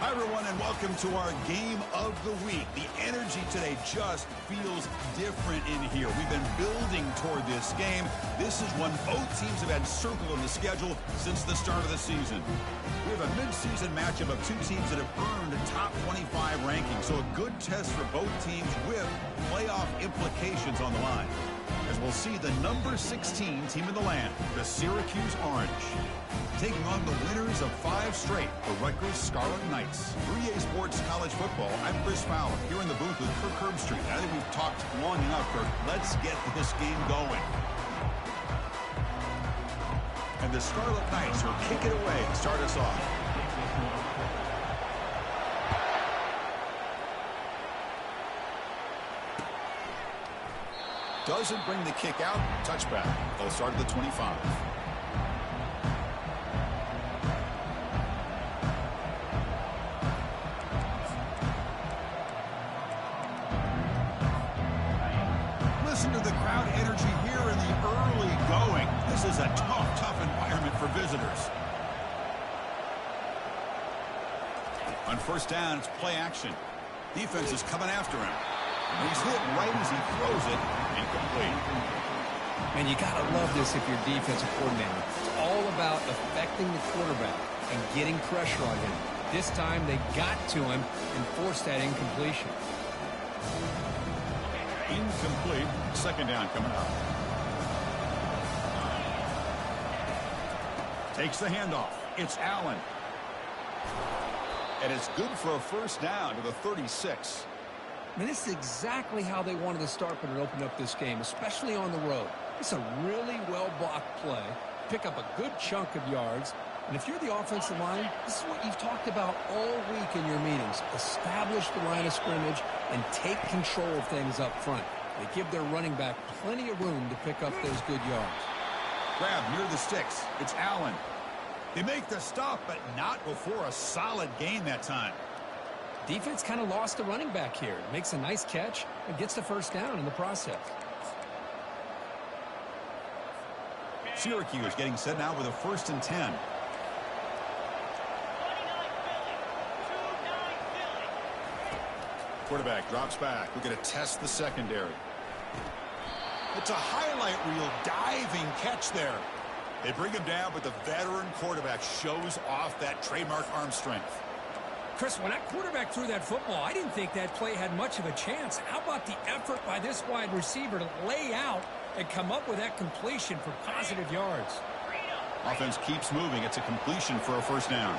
Hi, everyone, and welcome to our game of the week. The energy today just feels different in here. We've been building toward this game. This is one both teams have had circled on the schedule since the start of the season. We have a mid-season matchup of two teams that have earned a top 25 ranking, so a good test for both teams with playoff implications on the line. As we'll see the number 16 team in the land, the Syracuse Orange, taking on the winners of 5 straight, the Rutgers Scarlet Knights. 3A Sports College Football, I'm Chris Fowler, here in the booth with Kirk Herbstreit. I think we've talked long enough, Kirk. Let's get this game going. And the Scarlet Knights will kick it away and start us off. Doesn't bring the kick out. Touchback. They'll start at the 25. Listen to the crowd energy here in the early going. This is a tough environment for visitors. On first down, it's play action. Defense is coming after him. He's hit right as he throws it. Incomplete. Man, you got to love this if you're defensive coordinator. It's all about affecting the quarterback and getting pressure on him. This time they got to him and forced that incompletion. Incomplete. Second down coming up. Takes the handoff. It's Allen. And it's good for a first down to the 36. I mean, this is exactly how they wanted to start when it opened up this game, especially on the road. It's a really well-blocked play, pick up a good chunk of yards, and if you're the offensive line, this is what you've talked about all week in your meetings. Establish the line of scrimmage and take control of things up front. They give their running back plenty of room to pick up those good yards. Grab near the sticks. It's Allen. They make the stop, but not before a solid gain that time. Defense kind of lost the running back here. Makes a nice catch and gets the first down in the process. Syracuse getting set now with a 1st and 10. Quarterback drops back. We're going to test the secondary. It's a highlight reel diving catch there. They bring him down, but the veteran quarterback shows off that trademark arm strength. Chris, when that quarterback threw that football, I didn't think that play had much of a chance. How about the effort by this wide receiver to lay out and come up with that completion for positive yards? Offense keeps moving. It's a completion for a first down.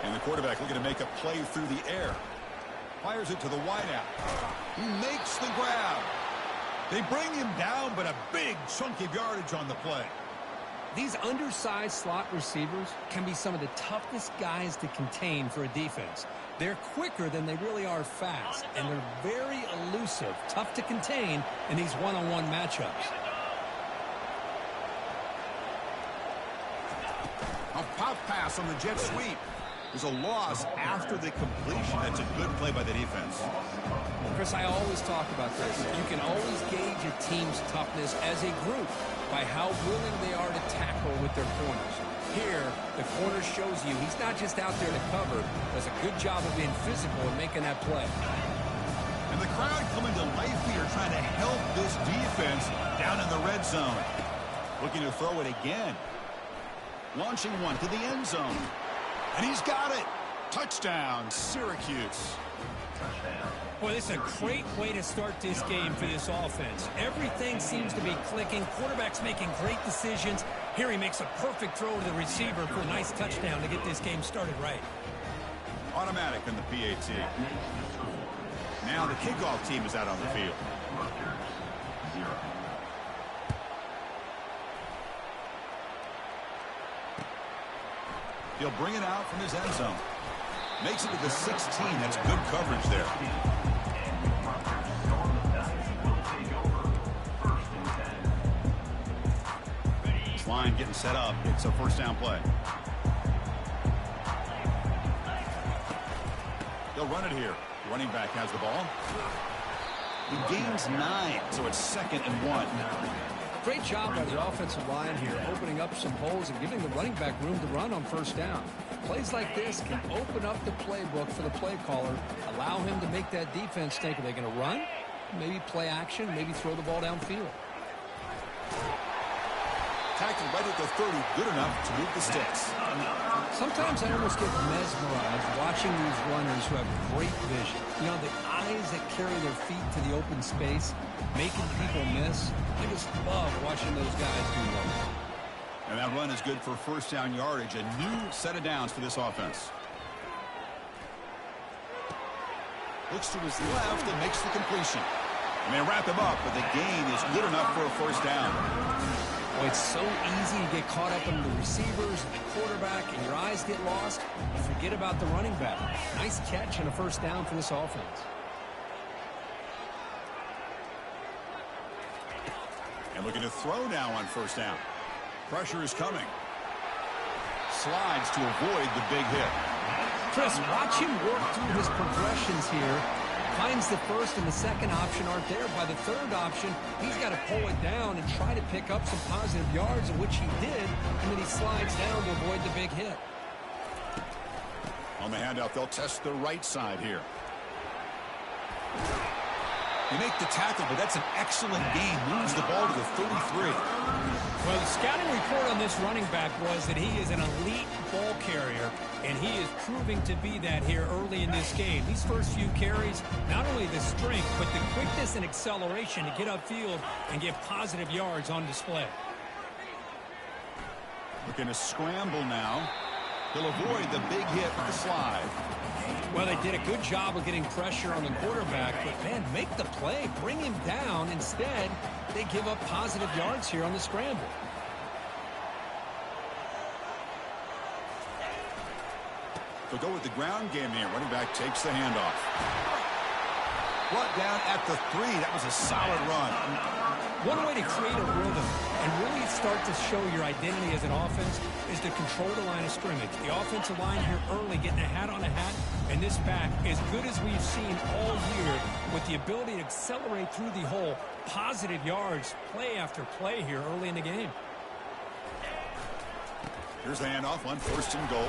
And the quarterback looking to make a play through the air. Fires it to the wideout. He makes the grab. They bring him down, but a big chunk of yardage on the play. These undersized slot receivers can be some of the toughest guys to contain for a defense. They're quicker than they really are fast, and they're very elusive, tough to contain in these one-on-one matchups. A pop pass on the jet sweep. There's a loss after the completion. That's a good play by the defense. Chris, I always talk about this. You can always gauge a team's toughness as a group by how willing they are to tackle with their corners. Here, the corner shows you he's not just out there to cover, does a good job of being physical and making that play. And the crowd coming to life here trying to help this defense down in the red zone. Looking to throw it again. Launching one to the end zone. And he's got it. Touchdown, Syracuse. Boy, this is a great way to start this game for this offense. Everything seems to be clicking. Quarterback's making great decisions. Here he makes a perfect throw to the receiver for a nice touchdown to get this game started right. Automatic in the PAT. Now the kickoff team is out on the field. He'll bring it out from his end zone. Makes it to the 16. That's good coverage there. This line getting set up. It's a first down play. They'll run it here. Running back has the ball. He gains 9, so it's 2nd and 1. Great job by the offensive line here, opening up some holes and giving the running back room to run on first down. Plays like this can open up the playbook for the play caller, allow him to make that defense think, are they going to run? Maybe play action, maybe throw the ball downfield. Tackled right at the 30, good enough to move the sticks. Sometimes I almost get mesmerized watching these runners who have great vision. You know, the eyes that carry their feet to the open space, making people miss. I just love watching those guys do that. And that run is good for first down yardage. A new set of downs for this offense. Looks to his left and makes the completion. And they wrap him up, but the gain is good enough for a first down. Oh, it's so easy to get caught up in the receivers and the quarterback, and your eyes get lost. You forget about the running back. Nice catch and a first down for this offense. And looking to throw now on first down. Pressure is coming. Slides to avoid the big hit. Chris, watch him work through his progressions here. Finds the first and the second option aren't there. By the third option, he's got to pull it down and try to pick up some positive yards, of which he did, and then he slides down to avoid the big hit. On the handout, they'll test the right side here. You make the tackle, but that's an excellent gain. Moves the ball to the 33. Well, the scouting report on this running back was that he is an elite ball carrier, and he is proving to be that here early in this game. These first few carries, not only the strength, but the quickness and acceleration to get upfield and get positive yards on display. Looking to scramble now. He'll avoid the big hit with the slide. Well, they did a good job of getting pressure on the quarterback, but, man, make the play. Bring him down. Instead, they give up positive yards here on the scramble. They'll go with the ground game here. Running back takes the handoff. Brought down at the 3. That was a solid run. One way to create a rhythm and really start to show your identity as an offense is to control the line of scrimmage. The offensive line here early getting a hat on a hat, and this back, as good as we've seen all year, with the ability to accelerate through the hole, positive yards, play after play here early in the game. Here's the handoff on first and goal.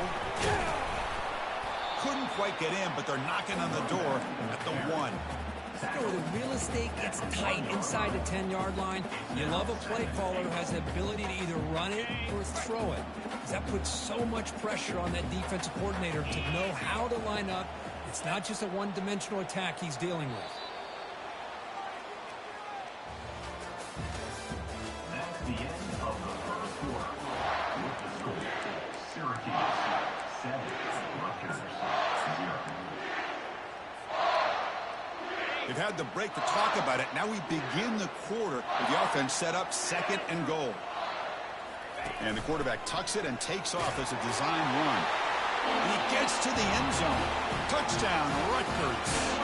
Couldn't quite get in, but they're knocking on the door at the 1. Where the real estate gets tight inside the 10-yard line, you love a play caller who has the ability to either run it or throw it. Because that puts so much pressure on that defensive coordinator to know how to line up. It's not just a one-dimensional attack he's dealing with. That's the end of the first quarter. With the score, Syracuse 7, Rutgers 0. They've had the break to talk about it. Now we begin the quarter with the offense set up second and goal. And the quarterback tucks it and takes off as a design run. And he gets to the end zone. Touchdown, Rutgers.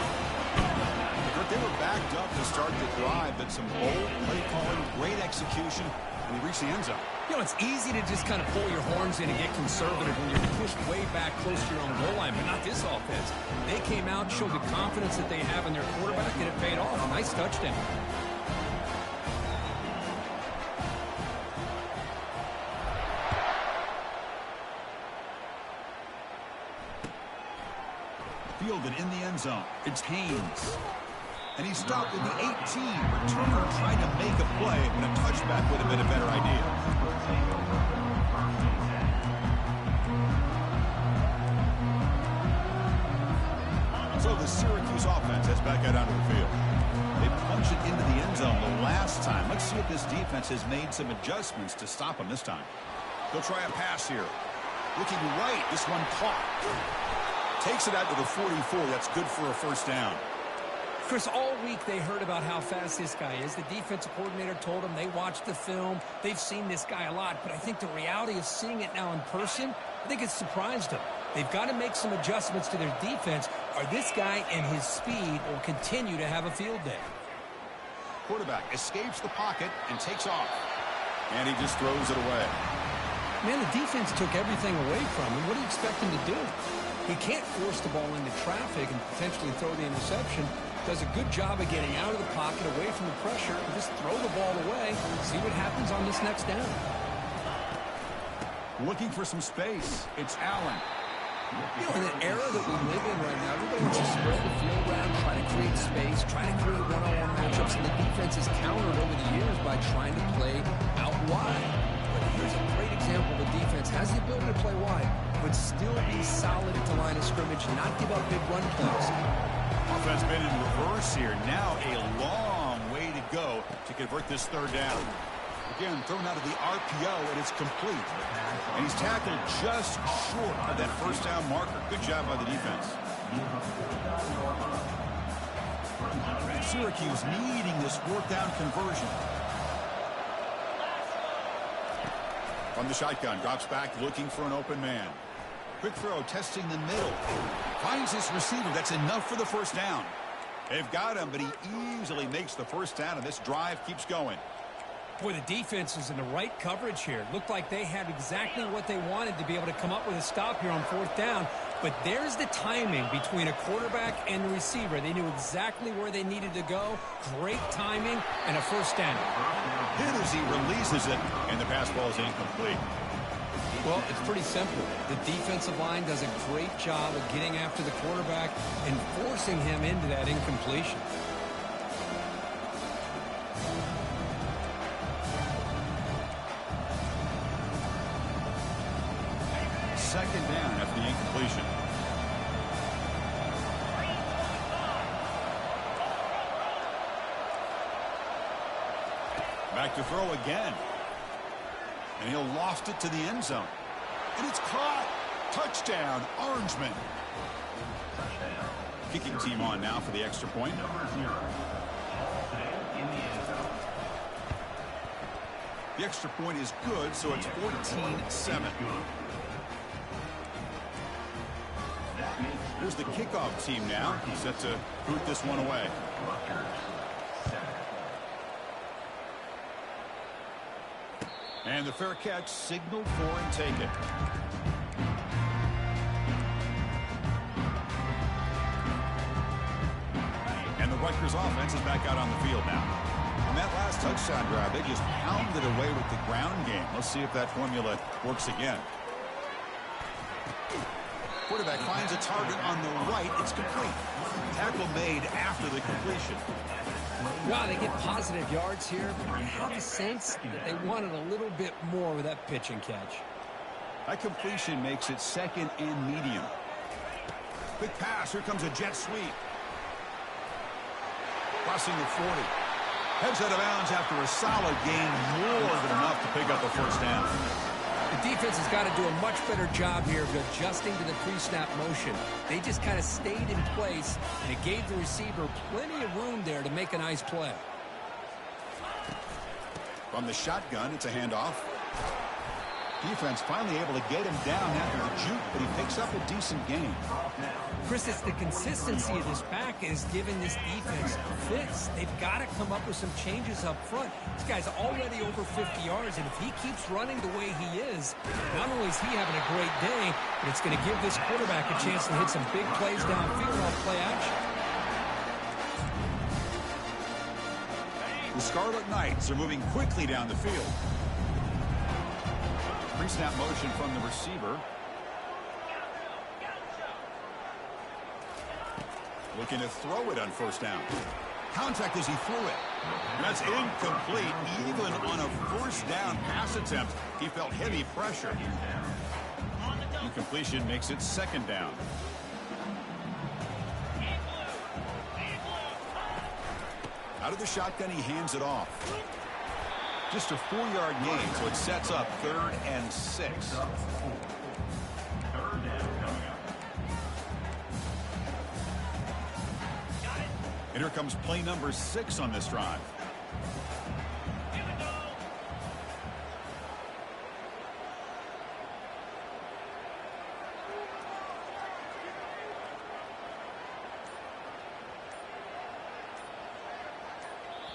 They were backed up to start the drive, but some bold play calling, great execution, and they reached the end zone. You know, it's easy to just kind of pull your horns in and get conservative when you're pushed way back close to your own goal line, but not this offense. They came out, showed the confidence that they have in their quarterback, and it paid off. Nice touchdown. Fielded in the end zone. It's Haynes. And he stopped with the 18. Returner tried to make a play, and a touchback would have been a better idea. So the Syracuse offense heads back out onto the field. They punch it into the end zone the last time. Let's see if this defense has made some adjustments to stop them this time. They'll try a pass here. Looking right. This one caught. Takes it out to the 44. That's good for a first down. Chris, all week they heard about how fast this guy is. The defensive coordinator told them they watched the film. They've seen this guy a lot. But I think the reality of seeing it now in person, I think it's surprised them. They've got to make some adjustments to their defense, or this guy and his speed will continue to have a field day. Quarterback escapes the pocket and takes off. And he just throws it away. Man, the defense took everything away from him. What do you expect him to do? He can't force the ball into traffic and potentially throw the interception. Does a good job of getting out of the pocket, away from the pressure, and just throw the ball away. See what happens on this next down. Looking for some space. It's Allen. You know, in the era that we live in right now, everybody wants to spread the field around, try to create space, try to create one-on-one matchups, and the defense has countered over the years by trying to play out wide. But here's a great example. The defense has the ability to play wide, but still be solid at the line of scrimmage, not give up big run plays. Offense been in reverse here. Now a long way to go to convert this third down. Again, thrown out of the RPO, and it's complete. And he's tackled just short of that first down marker. Good job by the defense. Syracuse needing this fourth down conversion. From the shotgun, drops back looking for an open man. Quick throw, testing the middle. Finds his receiver. That's enough for the first down. They've got him, but he easily makes the first down, and this drive keeps going. Boy, the defense is in the right coverage here. Looked like they had exactly what they wanted to be able to come up with a stop here on fourth down. But there's the timing between a quarterback and the receiver. They knew exactly where they needed to go. Great timing and a first down. Hit as he releases it, and the pass ball is incomplete. Well, it's pretty simple. The defensive line does a great job of getting after the quarterback and forcing him into that incompletion. Second down after the incompletion. Back to throw again. And he'll loft it to the end zone. And it's caught. Touchdown, Orangeman. Kicking team on now for the extra point. The extra point is good, so it's 14-7. Here's the kickoff team now, set to boot this one away. And the fair catch signaled for and taken. And the Rutgers offense is back out on the field now. On that last touchdown drive, they just pounded away with the ground game. Let's see if that formula works again. Quarterback finds a target on the right. It's complete. Tackle made after the completion. Wow, they get positive yards here, but you have a sense that they wanted a little bit more with that pitch and catch. That completion makes it second and medium. Quick pass. Here comes a jet sweep. Crossing the 40. Heads out of bounds after a solid gain, more than enough to pick up a first down. The defense has got to do a much better job here of adjusting to the pre-snap motion. They just kind of stayed in place, and it gave the receiver plenty of room there to make a nice play. From the shotgun, it's a handoff. Defense finally able to get him down after the juke, but he picks up a decent gain. Chris, it's the consistency of this back is giving this defense fits. They've got to come up with some changes up front. This guy's already over 50 yards, and if he keeps running the way he is, not only is he having a great day, but it's going to give this quarterback a chance to hit some big plays downfield off play action. The Scarlet Knights are moving quickly down the field. Pre-snap motion from the receiver. Looking to throw it on first down. Contact as he threw it. That's incomplete. Even on a first down pass attempt, he felt heavy pressure. Incompletion makes it second down. Out of the shotgun, he hands it off. Just a 4-yard gain, so it sets up 3rd and 6. And here comes play number 6 on this drive.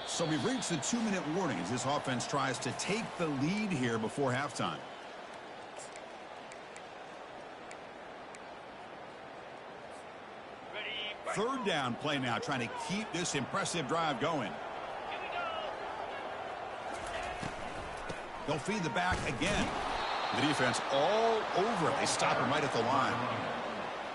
So we've reached the 2-minute warning as this offense tries to take the lead here before halftime. Third down play now, trying to keep this impressive drive going. They'll feed the back again. The defense all over it. They stop him right at the line.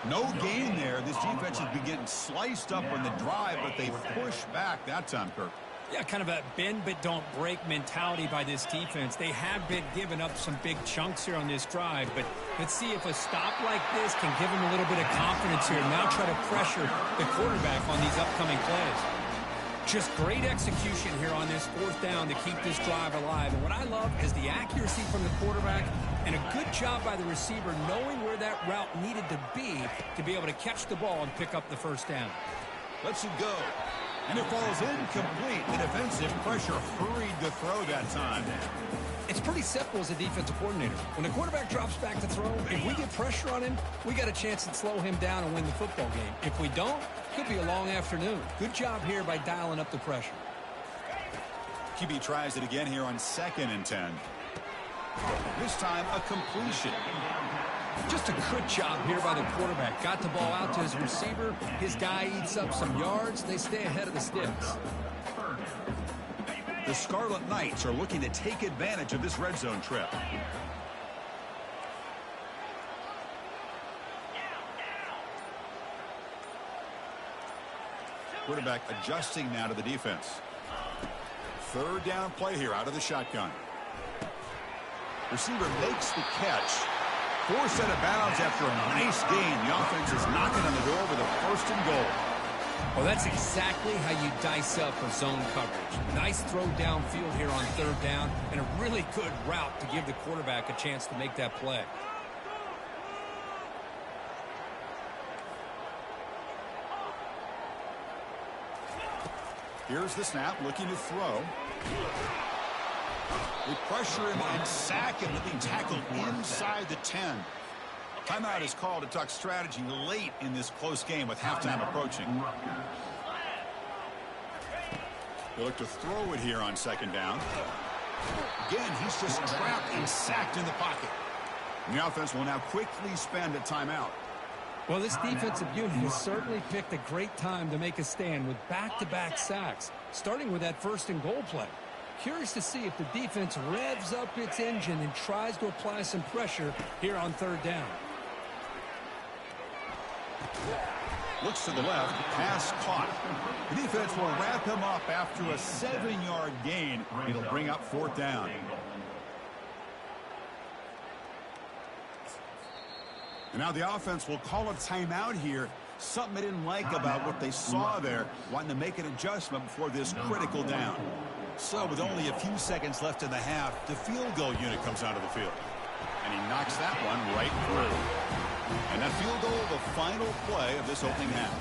No gain there. This defense has been getting sliced up on the drive, but they push back that time, Kirk. Yeah, kind of a bend but don't break mentality by this defense. They have been giving up some big chunks here on this drive, but let's see if a stop like this can give them a little bit of confidence here. Now try to pressure the quarterback on these upcoming plays. Just great execution here on this fourth down to keep this drive alive. And what I love is the accuracy from the quarterback and a good job by the receiver knowing where that route needed to be able to catch the ball and pick up the first down. Lets it go. And it falls incomplete. The defensive pressure hurried the throw that time. It's pretty simple as a defensive coordinator. When the quarterback drops back to throw, if we get pressure on him, we got a chance to slow him down and win the football game. If we don't, could be a long afternoon. Good job here by dialing up the pressure. QB tries it again here on 2nd and 10. This time a completion. Just a good job here by the quarterback. Got the ball out to his receiver. His guy eats up some yards. They stay ahead of the sticks. The Scarlet Knights are looking to take advantage of this red zone trip. Quarterback adjusting now to the defense. Third down play here out of the shotgun. Receiver makes the catch. Forced out of bounds after a nice gain. The offense is knocking on the door with a 1st and goal. Well, that's exactly how you dice up a zone coverage. Nice throw downfield here on 3rd down, and a really good route to give the quarterback a chance to make that play. Here's the snap, looking to throw. They pressure him and sack him, being tackled inside the 10. Timeout is called to talk strategy late in this close game with halftime approaching. They look to throw it here on 2nd down. Again, he's just trapped and sacked in the pocket. And the offense will now quickly spend a timeout. Well, this defensive unit has certainly picked a great time to make a stand with back-to-back sacks, starting with that 1st and goal play. Curious to see if the defense revs up its engine and tries to apply some pressure here on 3rd down. Looks to the left, pass caught. The defense will wrap him up after a 7-yard gain. It'll bring up 4th down. And now the offense will call a timeout here. Something they didn't like about what they saw there, wanting to make an adjustment before this critical down. So with only a few seconds left in the half, the field goal unit comes out of the field. And he knocks that one right through. And that field goal, the final play of this opening half.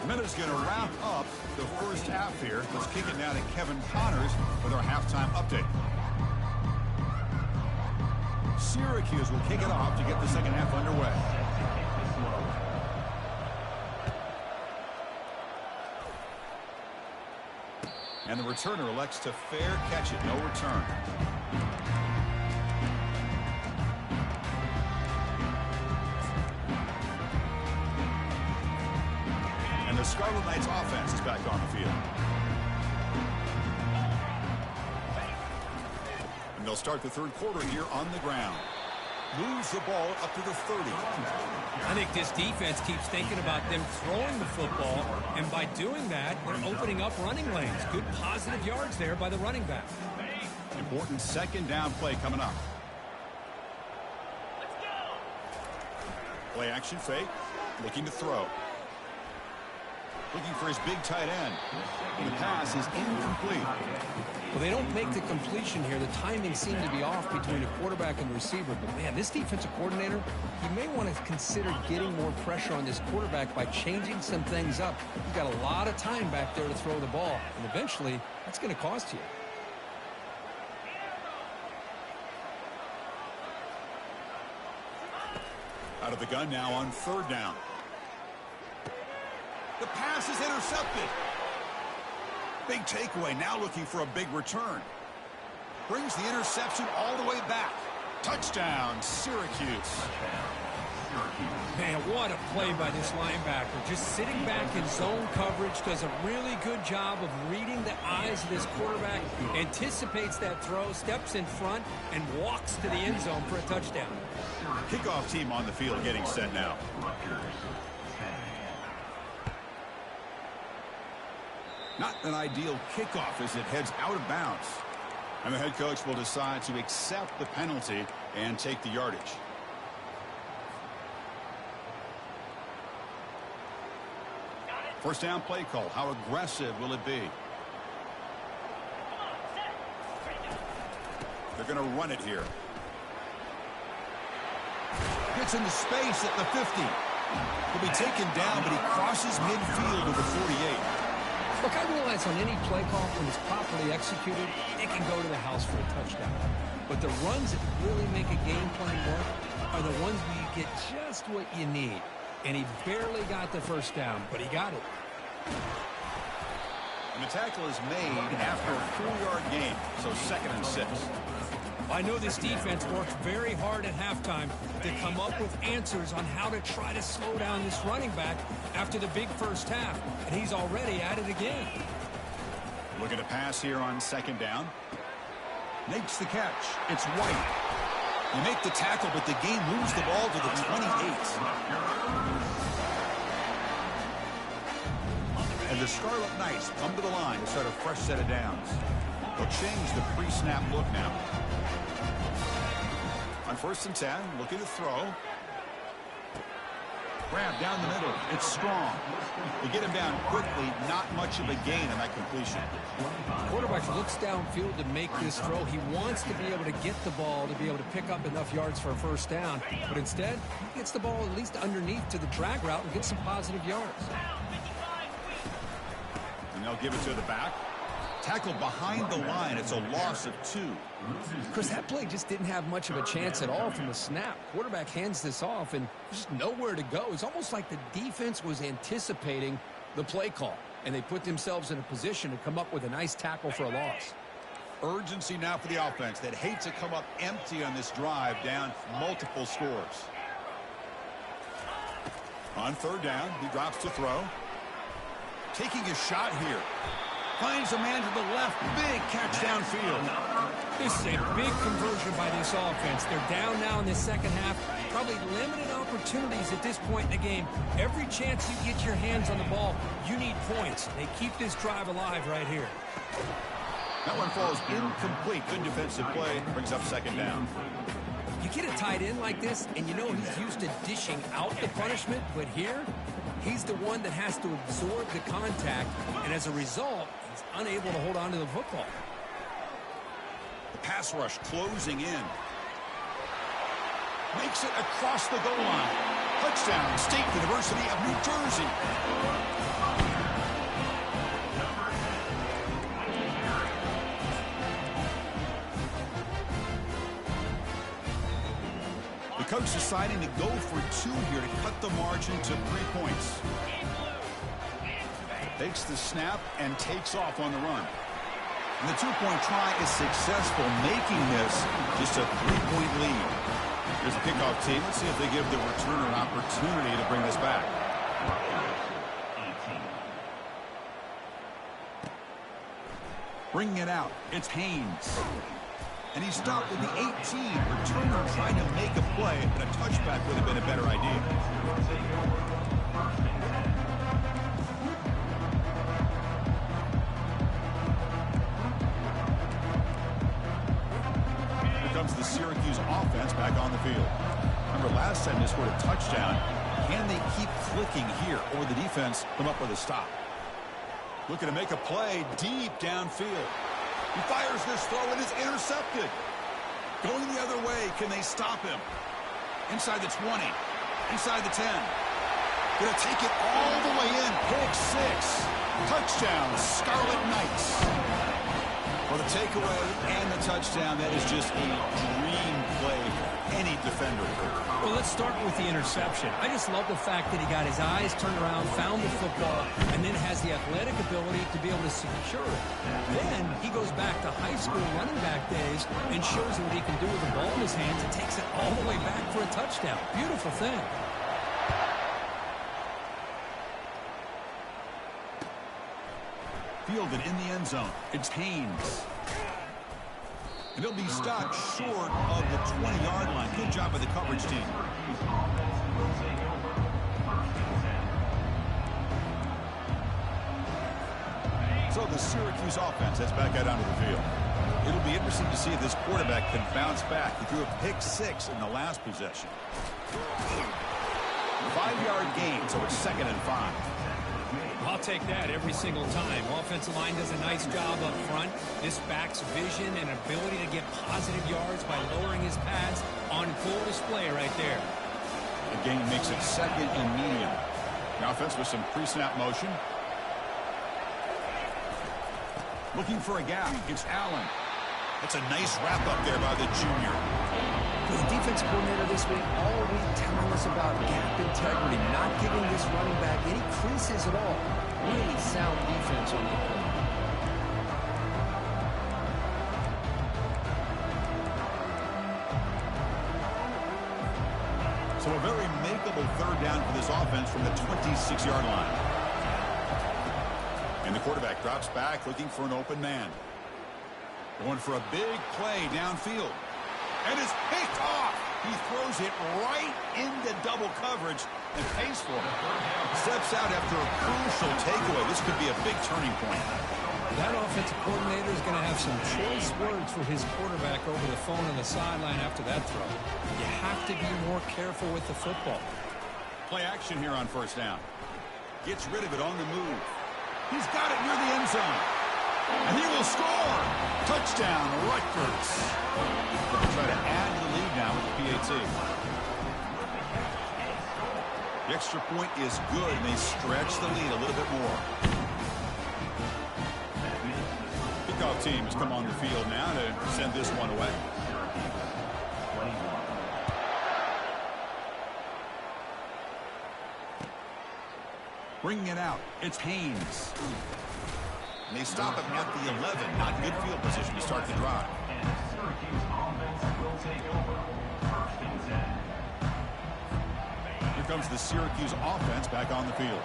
Minute's going to wrap up the first half here. Let's kick it now to Kevin Connors with our halftime update. Syracuse will kick it off to get the second half underway. And the returner elects to fair catch it. No return. And the Scarlet Knights offense is back on the field. And they'll start the 3rd quarter here on the ground. Moves the ball up to the 30. I think this defense keeps thinking about them throwing the football, and by doing that, they're opening up running lanes. Good positive yards there by the running back. Important 2nd down play coming up. Play action fake. Looking to throw. Looking for his big tight end. The pass is incomplete. Well, they don't make the completion here. The timing seemed to be off between the quarterback and the receiver. But, man, this defensive coordinator, he may want to consider getting more pressure on this quarterback by changing some things up. You've got a lot of time back there to throw the ball. And eventually, that's going to cost you. Out of the gun now on 3rd down. The pass is intercepted. Big takeaway, now looking for a big return. Brings the interception all the way back. Touchdown, Syracuse. Man, what a play by this linebacker. Just sitting back in zone coverage, does a really good job of reading the eyes of this quarterback, anticipates that throw, steps in front, and walks to the end zone for a touchdown. Kickoff team on the field getting set now. Not an ideal kickoff as it heads out of bounds. And the head coach will decide to accept the penalty and take the yardage. First down play call. How aggressive will it be? They're going to run it here. Gets into space at the 50. He'll be taken down, but he crosses midfield to the 48. Look, I realize on any play call, when it's properly executed, it can go to the house for a touchdown. But the runs that really make a game plan work are the ones where you get just what you need. And he barely got the first down, but he got it. And the tackle is made after a 4-yard gain, so 2nd and 6. I know this defense worked very hard at halftime to come up with answers on how to try to slow down this running back after the big first half, and he's already at it again. Look at a pass here on 2nd down. Makes the catch. It's White. You make the tackle, but the game moves the ball to the 28. And the Scarlet Knights come to the line to start a fresh set of downs. They'll change the pre-snap look now. On 1st and 10, looking to throw. Grab down the middle. It's strong. They get him down quickly. Not much of a gain on that completion. Quarterback looks downfield to make this throw. He wants to be able to get the ball to be able to pick up enough yards for a first down. But instead, he gets the ball at least underneath to the drag route and gets some positive yards. And they'll give it to the back. Tackle behind the line. It's a loss of 2. Chris, that play just didn't have much of a chance at all from the snap. Quarterback hands this off, and there's just nowhere to go. It's almost like the defense was anticipating the play call, and they put themselves in a position to come up with a nice tackle for a loss. Urgency now for the offense that hates to come up empty on this drive, down multiple scores. On 3rd down, he drops to throw. Taking a shot here. Finds a man to the left. Big catch downfield. This is a big conversion by this offense. They're down now in the second half. Probably limited opportunities at this point in the game. Every chance you get your hands on the ball, you need points. They keep this drive alive right here. That one falls incomplete. Good defensive play. Brings up 2nd down. You get a tight end like this, and you know he's used to dishing out the punishment, but here, he's the one that has to absorb the contact, and as a result, he's unable to hold on to the football. The pass rush closing in. Makes it across the goal line. Touchdown, State University of New Jersey. The coach deciding to go for 2 here to cut the margin to 3 points. Takes the snap and takes off on the run. And the 2-point try is successful, making this just a 3-point lead. Here's the kickoff team. Let's see if they give the returner an opportunity to bring this back. Bringing it out, it's Haynes. And he stopped with the 18. Returner trying to make a play, but a touchback would have been a better idea. Here comes the Syracuse offense back on the field. Remember, last time they scored a touchdown. Can they keep clicking here, or the defense come up with a stop? Looking to make a play deep downfield. He fires this throw and it's intercepted. Going the other way, can they stop him? Inside the 20, inside the 10. Gonna take it all the way in. Pick 6. Touchdown, Scarlet Knights. Well, the takeaway and the touchdown, that is just a dream play for any defender. Well, let's start with the interception. I just love the fact that he got his eyes turned around, found the football, and then has the athletic ability to be able to secure it. Then he goes back to high school running back days and shows what he can do with the ball in his hands and takes it all the way back for a touchdown. Beautiful thing. Fielded in the end zone. It's Haynes. And he'll be stopped short of the 20-yard line. Good job by the coverage team. So the Syracuse offense heads back out onto the field. It'll be interesting to see if this quarterback can bounce back. He threw a pick-6 in the last possession. 5-yard gain, so it's 2nd and 5. I'll take that every single time. Offensive line does a nice job up front. This back's vision and ability to get positive yards by lowering his pads on full display right there. The gain makes it 2nd and medium. The offense with some pre-snap motion. Looking for a gap. It's Allen. That's a nice wrap up there by the junior. The defense coordinator this week all week telling us about gap integrity, not giving this running back any creases at all. Really sound defense on that play. So a very makeable 3rd down for this offense from the 26-yard line. And the quarterback drops back looking for an open man. Going for a big play downfield. And it's picked off. He throws it right into double coverage and pays for it. Steps out after a crucial takeaway. This could be a big turning point. That offensive coordinator is going to have some choice words for his quarterback over the phone on the sideline after that throw. You have to be more careful with the football. Play action here on 1st down. Gets rid of it on the move. He's got it near the end zone. And he will score. Touchdown, Rutgers. They'll try to add to the lead now with the PAT. The extra point is good, and they stretch the lead a little bit more. Kickoff team has come on the field now to send this one away. Bringing it out, it's Haynes. And they stop him at the 11. Not good field position to start the drive. And the Syracuse offense will take over. 1st and 10. Here comes the Syracuse offense back on the field.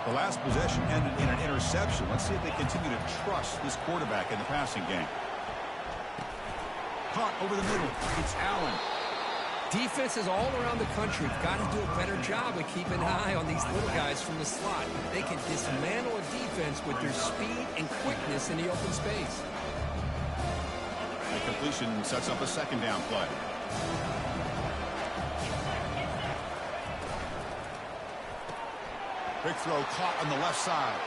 The last possession ended in an interception. Let's see if they continue to trust this quarterback in the passing game. Caught over the middle. It's Allen. Defenses all around the country have got to do a better job of keeping an eye on these little guys from the slot. They can dismantle a defense with their speed and quickness in the open space. The completion sets up a 2nd down play. Big throw caught on the left side.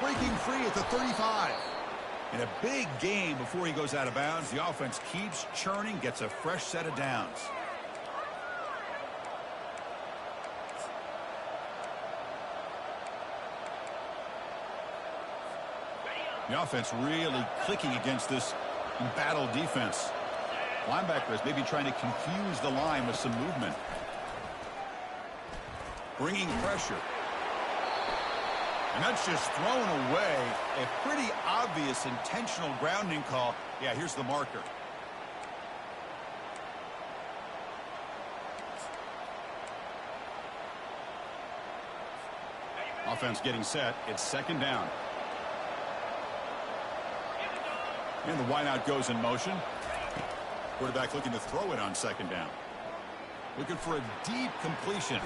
Breaking free at the 35. And a big gain before he goes out of bounds. The offense keeps churning, gets a fresh set of downs. The offense really clicking against this embattled defense. Linebackers maybe trying to confuse the line with some movement. Bringing pressure. And that's just thrown away. A pretty obvious intentional grounding call. Yeah, here's the marker. Offense getting set. It's 2nd down. And the wideout goes in motion. Quarterback looking to throw it on 2nd down. Looking for a deep completion.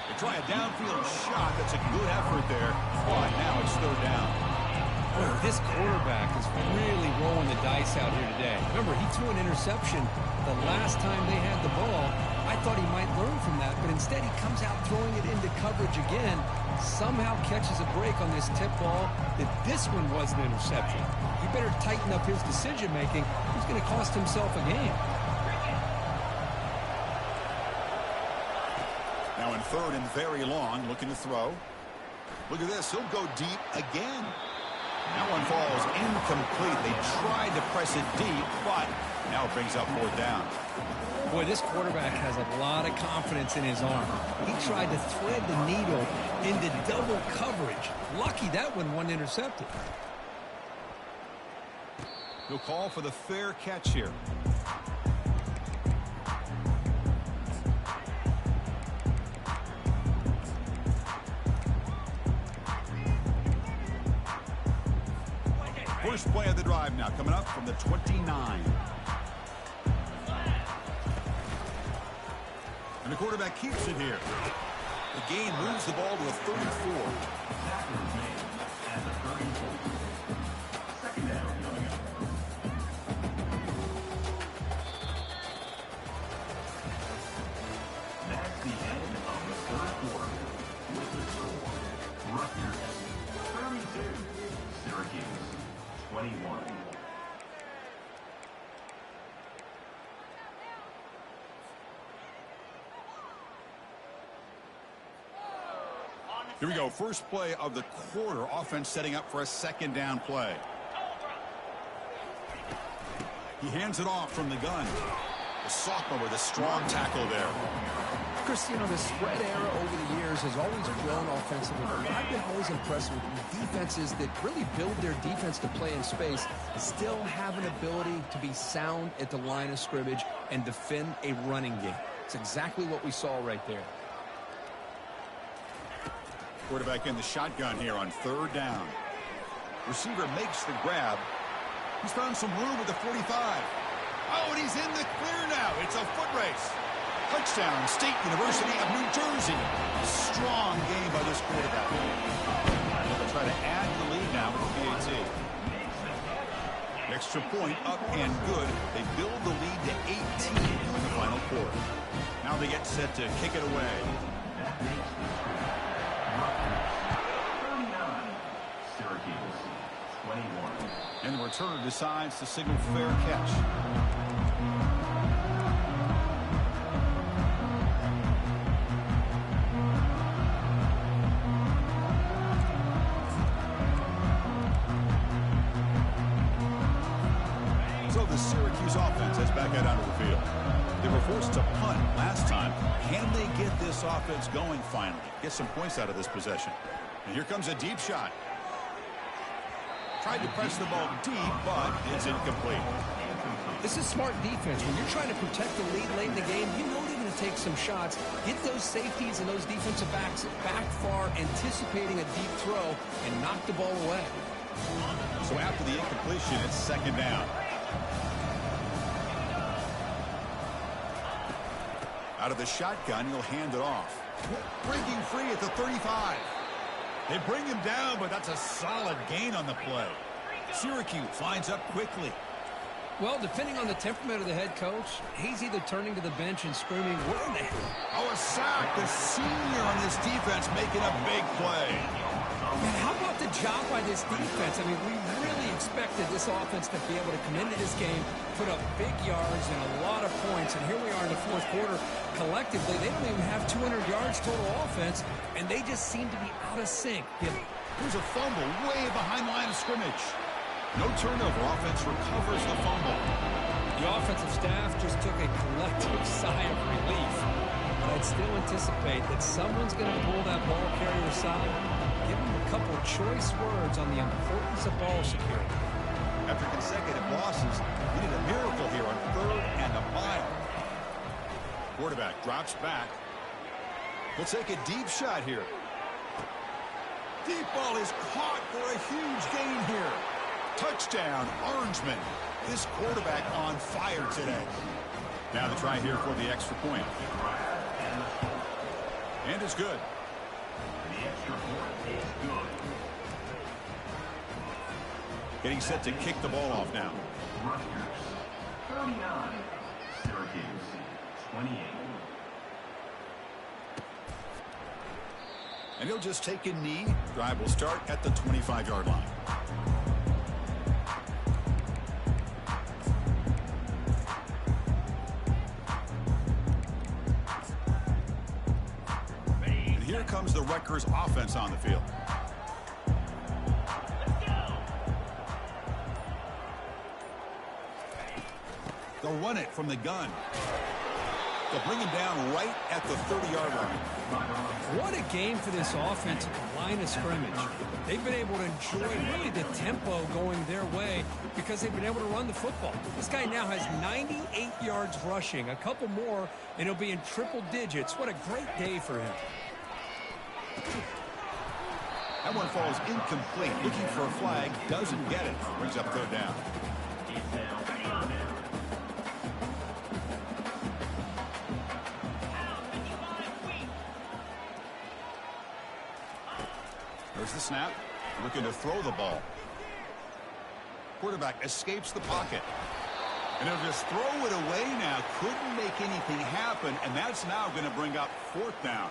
They try a downfield shot. That's a good effort there. But now it's 3rd down. Boy, this quarterback is really rolling the dice out here today. Remember, he threw an interception the last time they had the ball. I thought he might learn from that, but instead he comes out throwing it into coverage again. Somehow catches a break on this tip ball that this one was an interception. He better tighten up his decision making. He's going to cost himself a game. Now in 3rd and very long, looking to throw. Look at this. He'll go deep again. That one falls incomplete. They tried to press it deep, but now it brings up 4th down. Boy, this quarterback has a lot of confidence in his arm. He tried to thread the needle into double coverage. Lucky that one wasn't intercepted. He'll call for the fair catch here. First play of the drive now, coming up from the 29. And the quarterback keeps it here. The gain moves the ball to a 34. Second down coming up. That's the end of the third quarter. With the score, Rutgers 32, Syracuse 21. Here we go. First play of the quarter. Offense setting up for a 2nd down play. He hands it off from the gun. The sophomore with a strong tackle there. Chris, you know, the spread era over the years has always grown offensively. But I've been always impressed with defenses that really build their defense to play in space, still have an ability to be sound at the line of scrimmage and defend a running game. It's exactly what we saw right there. Quarterback in the shotgun here on 3rd down. Receiver makes the grab. He's found some room at the 45. Oh, and he's in the clear now. It's a foot race. Touchdown, State University of New Jersey. Strong game by this quarterback. They'll try to add to the lead now with the PAT. Extra point up and good. They build the lead to 18 in the final quarter. Now they get set to kick it away. 39, Syracuse 21. And the returner decides to signal fair catch. So the Syracuse offense heads back out onto the field. They were forced to punt last time. Can they get this offense going finally? Get some points out of this possession. And here comes a deep shot. Tried to press the ball deep, but it's incomplete. This is smart defense. When you're trying to protect the lead late in the game, you know they're going to take some shots. Get those safeties and those defensive backs back far, anticipating a deep throw, and knock the ball away. So after the incompletion, it's 2nd down. Out of the shotgun, he'll hand it off. Breaking free at the 35. They bring him down, but that's a solid gain on the play. Syracuse lines up quickly. Well, depending on the temperament of the head coach, he's either turning to the bench and screaming, "Where the hell?" Oh, a sack. The senior on this defense making a big play. Man, how about the job by this defense? I mean, we really expected this offense to be able to come into this game, put up big yards and a lot of points, and here we are in the 4th quarter. Collectively, they don't even have 200 yards total offense, and they just seem to be out of sync. Here's a fumble way behind the line of scrimmage. No turnover. Offense recovers the fumble. The offensive staff just took a collective sigh of relief. But I'd still anticipate that someone's going to pull that ball carrier aside, give him a couple choice words on the importance of ball security. After consecutive losses, we need a miracle here on 3rd and a mile. Quarterback drops back. He'll take a deep shot here. Deep ball is caught for a huge gain here. Touchdown, Orangeman. This quarterback on fire today. Now the try here for the extra point. And it's good. The extra point is good. Getting set to kick the ball off now. Rutgers 39, Syracuse 28. And he'll just take a knee. Drive will start at the 25-yard line. And here comes the Rutgers offense on the field. They'll run it from the gun. They'll bring him down right at the 30-yard line. What a game for this offense at the line of scrimmage. They've been able to enjoy really the tempo going their way because they've been able to run the football. This guy now has 98 yards rushing, a couple more, and he'll be in triple digits. What a great day for him. That one falls incomplete. Looking for a flag, doesn't get it. Brings up third down. There's the snap. Looking to throw the ball. Quarterback escapes the pocket. And he'll just throw it away now. Couldn't make anything happen, and that's now going to bring up fourth down.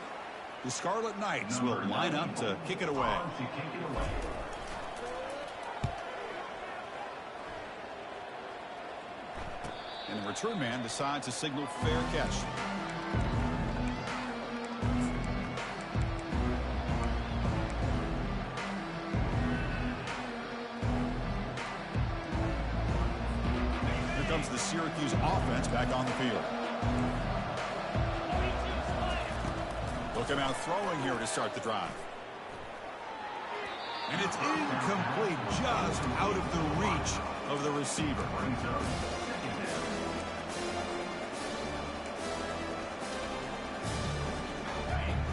The Scarlet Knights will line up to kick it away. And the return man decides to signal fair catch. Here comes the Syracuse offense back on the field. Looking out throwing here to start the drive. And it's incomplete, just out of the reach of the receiver.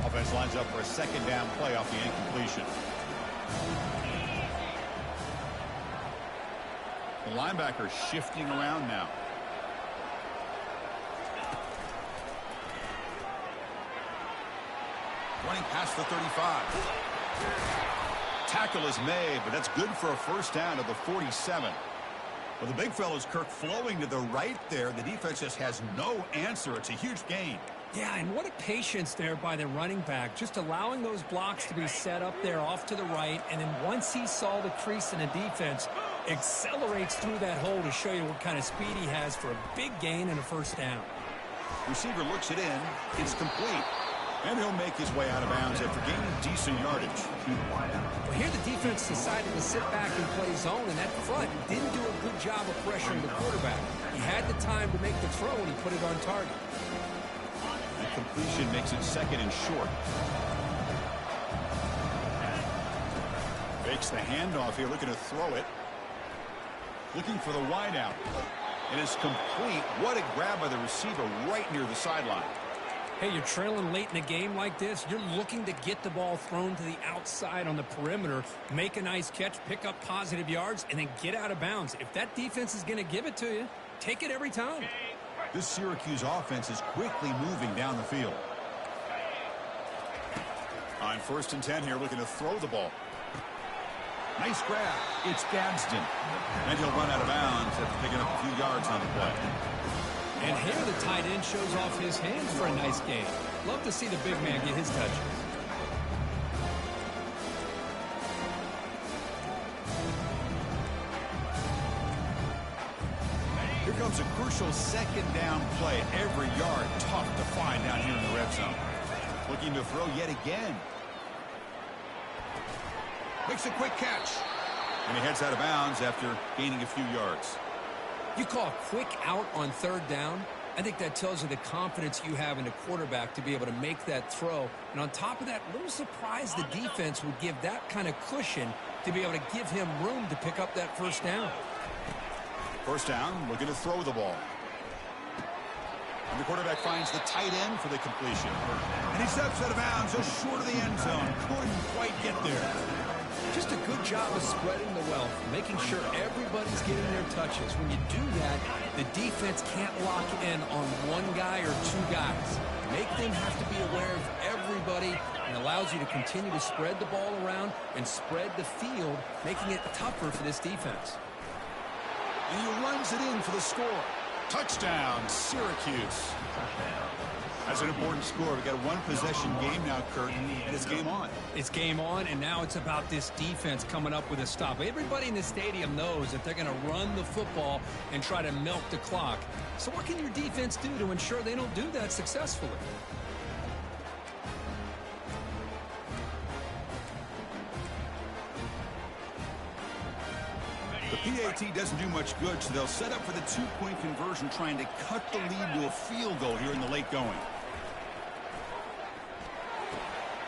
Offense lines up for a second down play off the incompletion. The linebacker shifting around now. Running past the 35. Tackle is made, but that's good for a first down to the 47. Well, the big fella's Kirk flowing to the right there. The defense just has no answer. It's a huge gain. Yeah, and what a patience there by the running back, just allowing those blocks to be set up there off to the right, and then once he saw the crease in the defense, accelerates through that hole to show you what kind of speed he has for a big gain and a first down. Receiver looks it in. It's complete. And he'll make his way out of bounds after gaining decent yardage. Well, here the defense decided to sit back and play zone, and that front didn't do a good job of pressuring the quarterback. He had the time to make the throw, and he put it on target. The completion makes it second and short. Fakes the handoff here, looking to throw it. Looking for the wideout. It is complete. What a grab by the receiver right near the sideline. Hey, you're trailing late in a game like this. You're looking to get the ball thrown to the outside on the perimeter, make a nice catch, pick up positive yards, and then get out of bounds. If that defense is going to give it to you, take it every time. This Syracuse offense is quickly moving down the field. On 1st and 10 here, looking to throw the ball. Nice grab. It's Gadsden. And he'll run out of bounds after picking up a few yards on the play. And here the tight end shows off his hands for a nice game. Love to see the big man get his touches. Here comes a crucial second down play. Every yard tough to find down here in the red zone. Looking to throw yet again. Makes a quick catch. And he heads out of bounds after gaining a few yards. You call a quick out on 3rd down. I think that tells you the confidence you have in the quarterback to be able to make that throw. And on top of that, a little surprised the defense would give that kind of cushion to be able to give him room to pick up that first down. First down, looking to throw the ball. And the quarterback finds the tight end for the completion. And he steps out of bounds just short of the end zone. Couldn't quite get there. Just a good job of spreading the wealth, making sure everybody's getting their touches. When you do that, the defense can't lock in on one guy or two guys. Make them have to be aware of everybody, and allows you to continue to spread the ball around and spread the field, making it tougher for this defense. And he runs it in for the score. Touchdown, Syracuse. That's an important score. We've got a one-possession game now, Kurt, and it's game on. It's game on, and now it's about this defense coming up with a stop. Everybody in the stadium knows that they're going to run the football and try to milk the clock. So what can your defense do to ensure they don't do that successfully? The PAT doesn't do much good, so they'll set up for the two-point conversion, trying to cut the lead to a field goal here in the late going.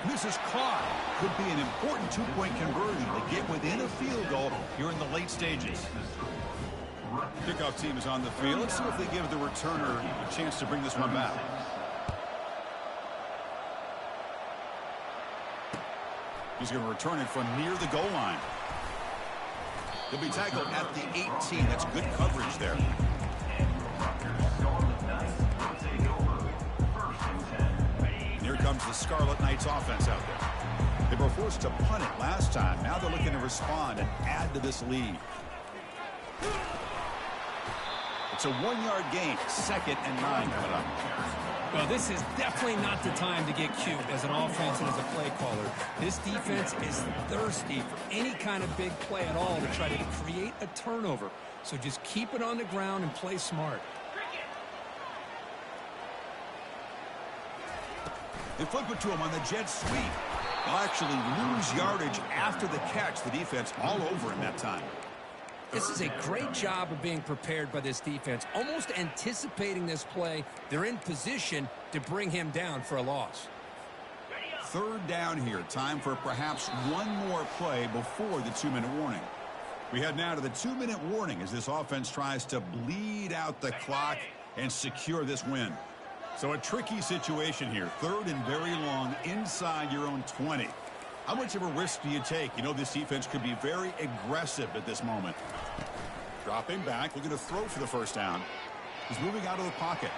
This is caught. Could be an important two-point conversion to get within a field goal here in the late stages. Kickoff team is on the field. Let's see if they give the returner a chance to bring this one back. He's going to return it from near the goal line. He'll be tackled at the 18. That's good coverage there. Here comes the Scarlet Knights offense out there. They were forced to punt it last time. Now they're looking to respond and add to this lead. It's a 1-yard gain. 2nd and 9 coming up. Well, this is definitely not the time to get cute as an offense and as a play caller. This defense is thirsty for any kind of big play at all to try to create a turnover. So just keep it on the ground and play smart. They flip it to him on the jet sweep. They'll actually lose yardage after the catch. The defense all over him that time. This is a great job of being prepared by this defense, almost anticipating this play. They're in position to bring him down for a loss. 3rd down here. Time for perhaps one more play before the 2-minute warning. We head now to the 2-minute warning as this offense tries to bleed out the clock and secure this win. So a tricky situation here. 3rd and very long inside your own 20. How much of a risk do you take? You know this defense could be very aggressive at this moment. Dropping back, looking to throw for the 1st down. He's moving out of the pocket.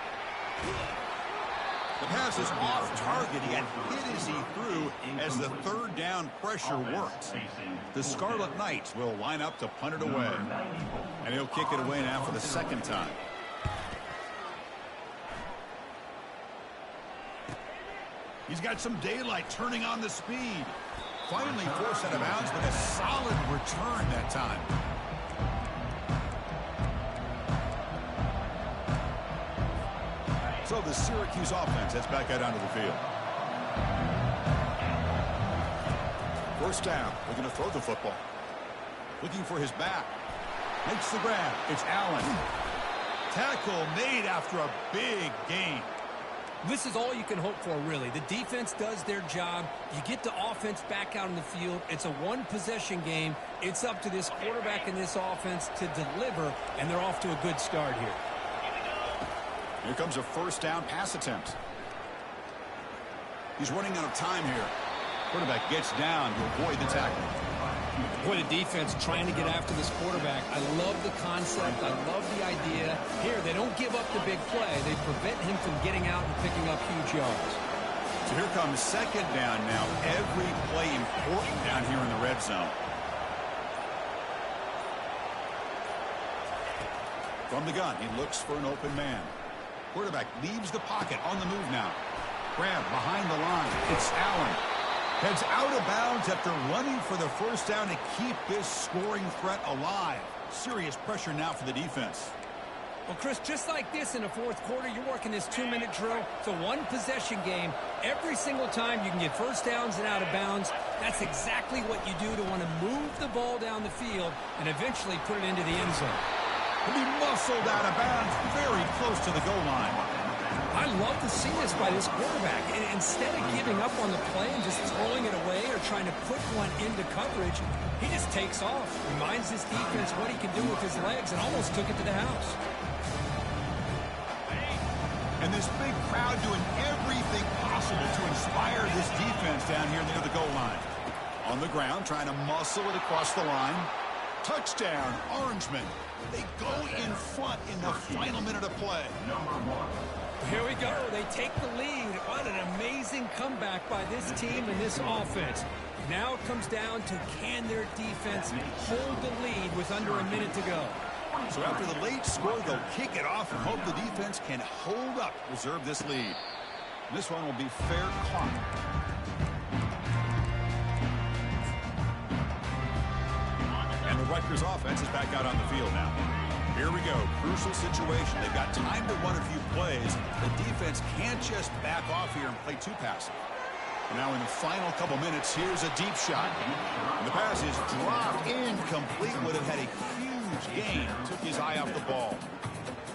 The pass is off target. He got hit as he threw as the 3rd down pressure worked. The Scarlet Knights will line up to punt it away. And he'll kick it away now for the 2nd time. He's got some daylight, turning on the speed. Finally forced out of bounds, but a solid return that time. So the Syracuse offense heads back out onto the field. 1st down. They're going to throw the football. Looking for his back. Makes the grab. It's Allen. Tackle made after a big gain. This is all you can hope for, really. The defense does their job. You get the offense back out in the field. It's a one-possession game. It's up to this quarterback and this offense to deliver, and they're off to a good start here. Here comes a 1st down pass attempt. He's running out of time here. Quarterback gets down to avoid the tackle. Boy, the defense trying to get after this quarterback. I love the concept. I love the idea. Here, they don't give up the big play. They prevent him from getting out and picking up huge yards. So here comes 2nd down now. Every play important down here in the red zone. From the gun, he looks for an open man. Quarterback leaves the pocket, on the move now. Grab behind the line. It's Allen. Heads out of bounds after running for the 1st down to keep this scoring threat alive. Serious pressure now for the defense. Well, Chris, just like this in the 4th quarter, you're working this 2-minute drill. It's a one-possession game. Every single time you can get 1st downs and out of bounds, that's exactly what you do to want to move the ball down the field and eventually put it into the end zone. He'll be muscled out of bounds very close to the goal line. I love to see this by this quarterback. And instead of giving up on the play and just throwing it away or trying to put one into coverage, he just takes off, reminds this defense what he can do with his legs, and almost took it to the house. And this big crowd doing everything possible to inspire this defense down here near the goal line. On the ground, trying to muscle it across the line. Touchdown, Orangemen. They go in front in the final minute of play. Here we go. They take the lead. What an amazing comeback by this team and this offense. Now it comes down to, can their defense hold the lead with under a minute to go? So after the late score, they'll kick it off and hope the defense can hold up, preserve this lead. This one will be fair caught. And the Rutgers offense is back out on the field now. Here we go. Crucial situation. They've got time to run a few plays. The defense can't just back off here and play too passive. Now in the final couple minutes, here's a deep shot. And the pass is dropped incomplete. Would have had a huge huge gain. Took his eye off the ball.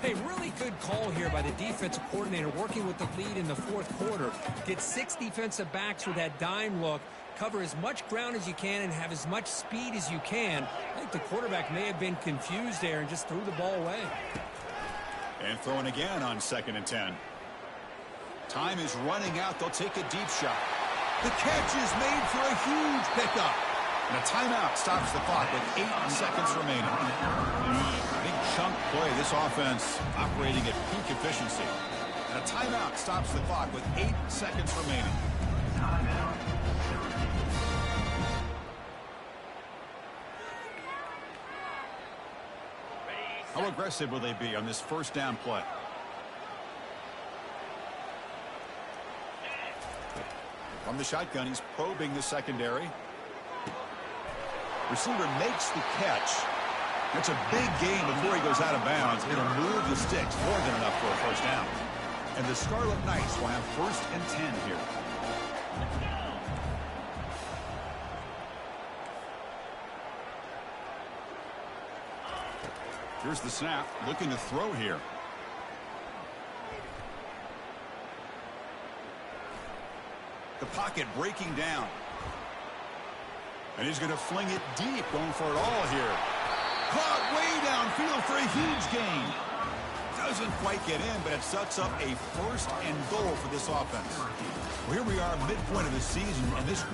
Hey, really good call here by the defensive coordinator working with the lead in the fourth quarter. Get 6 defensive backs with that dime look. Cover as much ground as you can and have as much speed as you can. I think the quarterback may have been confused there and just threw the ball away. And throwing again on 2nd and 10. Time is running out. They'll take a deep shot. The catch is made for a huge pickup. And a timeout stops the clock with 8 seconds remaining. Big chunk play. This offense operating at peak efficiency. And a timeout stops the clock with 8 seconds remaining. Timeout. How aggressive will they be on this first down play? From the shotgun, he's probing the secondary. Receiver makes the catch. That's a big gain before he goes out of bounds. It'll move the sticks more than enough for a first down. And the Scarlet Knights will have 1st and 10 here. Here's the snap, looking to throw here. The pocket breaking down. And he's going to fling it deep, going for it all here. Caught way downfield for a huge gain. Doesn't quite get in, but it sets up a 1st and goal for this offense. Well, here we are, midpoint of the season, and this